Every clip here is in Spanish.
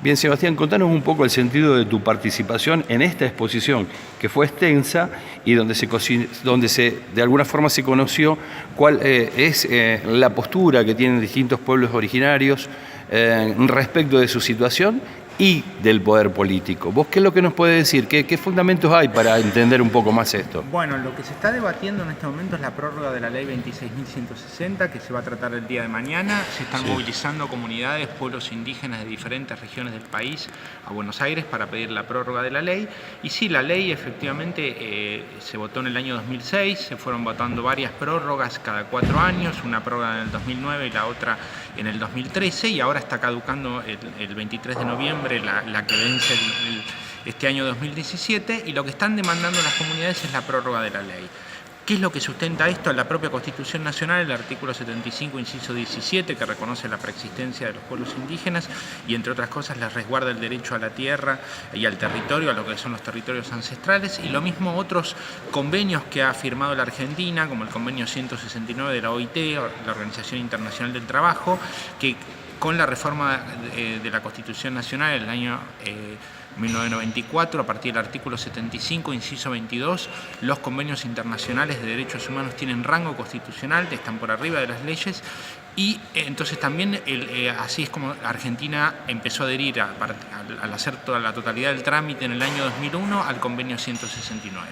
Bien, Sebastián, contanos un poco el sentido de tu participación en esta exposición, que fue extensa y donde de alguna forma se conoció cuál es la postura que tienen distintos pueblos originarios respecto de su situación y del poder político. ¿Vos qué es lo que nos puede decir? ¿Qué fundamentos hay para entender un poco más esto? Bueno, lo que se está debatiendo en este momento es la prórroga de la ley 26.160, que se va a tratar el día de mañana. Se están movilizando comunidades, pueblos indígenas de diferentes regiones del país a Buenos Aires para pedir la prórroga de la ley. Y sí, la ley efectivamente se votó en el año 2006, se fueron votando varias prórrogas cada 4 años, una prórroga en el 2009 y la otra en el 2013, y ahora está caducando el 23 de noviembre la que vence este año 2017, y lo que están demandando las comunidades es la prórroga de la ley. ¿Qué es lo que sustenta esto? La propia Constitución Nacional, el artículo 75, inciso 17, que reconoce la preexistencia de los pueblos indígenas y, entre otras cosas, les resguarda el derecho a la tierra y al territorio, a lo que son los territorios ancestrales, y lo mismo otros convenios que ha firmado la Argentina, como el convenio 169 de la OIT, la Organización Internacional del Trabajo, que con la reforma de la Constitución Nacional en el año 1994, a partir del artículo 75, inciso 22, los convenios internacionales de derechos humanos tienen rango constitucional, están por arriba de las leyes, y entonces también así es como Argentina empezó a adherir al hacer toda la totalidad del trámite en el año 2001 al convenio 169.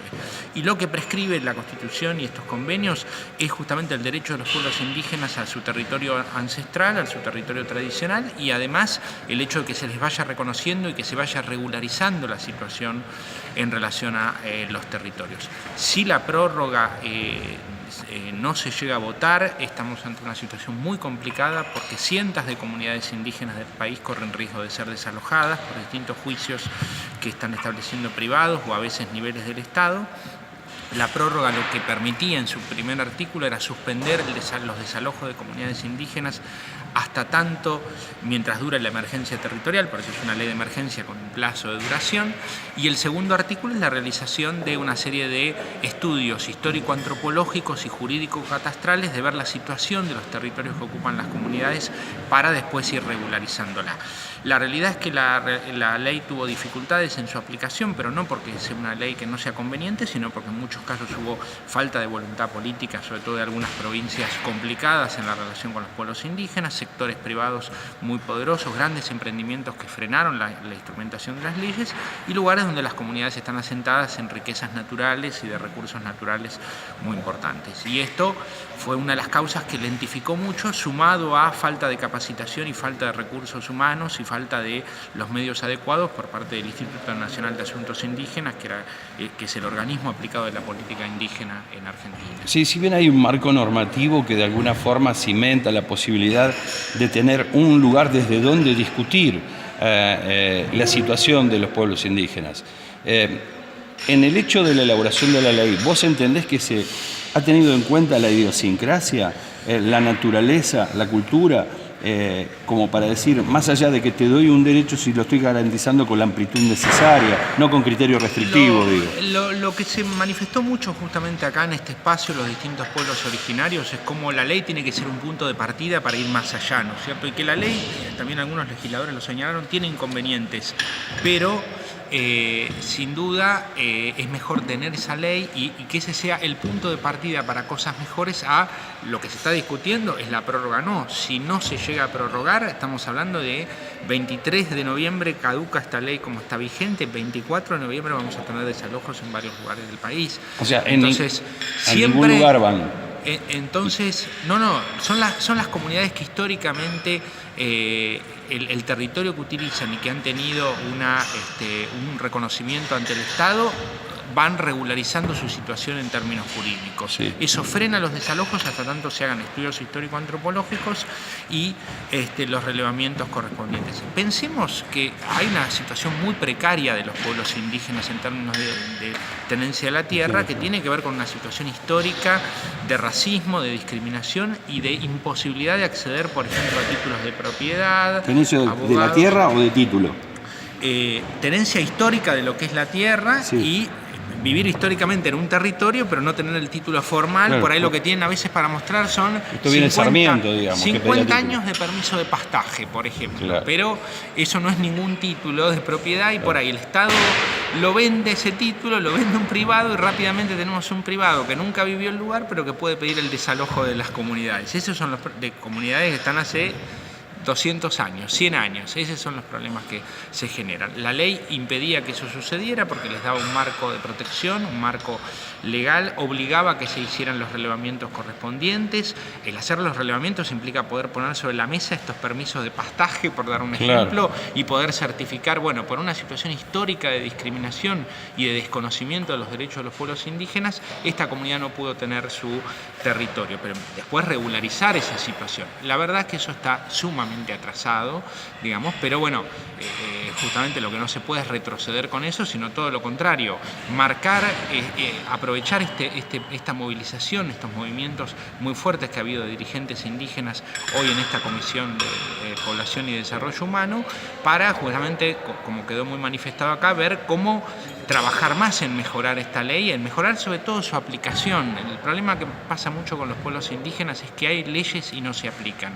Y lo que prescribe la Constitución y estos convenios es justamente el derecho de los pueblos indígenas a su territorio ancestral, a su territorio tradicional, y además el hecho de que se les vaya reconociendo y que se vaya regularizando la situación en relación a los territorios. Si la prórroga no se llega a votar, estamos ante una situación muy complicada porque cientos de comunidades indígenas del país corren riesgo de ser desalojadas por distintos juicios que están estableciendo privados o a veces niveles del Estado. La prórroga lo que permitía en su primer artículo era suspender los desalojos de comunidades indígenas hasta tanto mientras dure la emergencia territorial, porque es una ley de emergencia con un plazo de duración, y el segundo artículo es la realización de una serie de estudios histórico-antropológicos y jurídico-catastrales de ver la situación de los territorios que ocupan las comunidades para después ir regularizándola. La realidad es que la ley tuvo dificultades en su aplicación, pero no porque sea una ley que no sea conveniente, sino porque en muchos casos hubo falta de voluntad política, sobre todo de algunas provincias complicadas en la relación con los pueblos indígenas, sectores privados muy poderosos, grandes emprendimientos que frenaron la instrumentación de las leyes, y lugares donde las comunidades están asentadas en riquezas naturales y de recursos naturales muy importantes. Y esto fue una de las causas que lentificó mucho, sumado a falta de capacitación y falta de recursos humanos y falta de los medios adecuados por parte del Instituto Nacional de Asuntos Indígenas, que es el organismo aplicado de la política indígena en Argentina. Sí, si bien hay un marco normativo que de alguna forma cimenta la posibilidad de tener un lugar desde donde discutir la situación de los pueblos indígenas. En el hecho de la elaboración de la ley, ¿vos entendés que se ha tenido en cuenta la idiosincrasia, la naturaleza, la cultura, como para decir, más allá de que te doy un derecho si lo estoy garantizando con la amplitud necesaria, no con criterio restrictivo, digo? Lo que se manifestó mucho justamente acá en este espacio, los distintos pueblos originarios, es cómo la ley tiene que ser un punto de partida para ir más allá, ¿no es cierto? Y que la ley, también algunos legisladores lo señalaron, tiene inconvenientes, pero sin duda es mejor tener esa ley y que ese sea el punto de partida para cosas mejores. A lo que se está discutiendo es la prórroga. No, si no se llega a prorrogar, estamos hablando de 23 de noviembre caduca esta ley como está vigente, 24 de noviembre vamos a tener desalojos en varios lugares del país. O sea, entonces, en ningún lugar van. Entonces, son las comunidades que históricamente el territorio que utilizan y que han tenido un reconocimiento ante el Estado van regularizando su situación en términos jurídicos. Sí. Eso frena los desalojos hasta tanto se hagan estudios histórico-antropológicos y los relevamientos correspondientes. Pensemos que hay una situación muy precaria de los pueblos indígenas en términos de tenencia de la tierra, que tiene que ver con una situación histórica de racismo, de discriminación y de imposibilidad de acceder, por ejemplo, a títulos de propiedad. ¿Tenencia de la tierra o de título? Tenencia histórica de lo que es la tierra, sí. Y vivir históricamente en un territorio, pero no tener el título formal. Claro, por ahí lo que tienen a veces para mostrar son esto viene 50, Sarmiento, digamos, 50 años de permiso de pastaje, por ejemplo. Claro. Pero eso no es ningún título de propiedad y por ahí el Estado lo vende ese título, lo vende un privado y rápidamente tenemos un privado que nunca vivió el lugar, pero que puede pedir el desalojo de las comunidades. Esos son los de comunidades que están hace 200 años, 100 años, esos son los problemas que se generan. La ley impedía que eso sucediera porque les daba un marco de protección, un marco legal, obligaba a que se hicieran los relevamientos correspondientes. El hacer los relevamientos implica poder poner sobre la mesa estos permisos de pastaje, por dar un ejemplo, y poder certificar, bueno, por una situación histórica de discriminación y de desconocimiento de los derechos de los pueblos indígenas, esta comunidad no pudo tener su territorio, pero después regularizar esa situación. La verdad es que eso está sumamente atrasado, digamos, pero bueno, justamente lo que no se puede es retroceder con eso, sino todo lo contrario, marcar, aprovechar esta movilización, estos movimientos muy fuertes que ha habido de dirigentes indígenas hoy en esta Comisión de Población y Desarrollo Humano, para justamente, como quedó muy manifestado acá, ver cómo trabajar más en mejorar esta ley, en mejorar sobre todo su aplicación. El problema que pasa mucho con los pueblos indígenas es que hay leyes y no se aplican.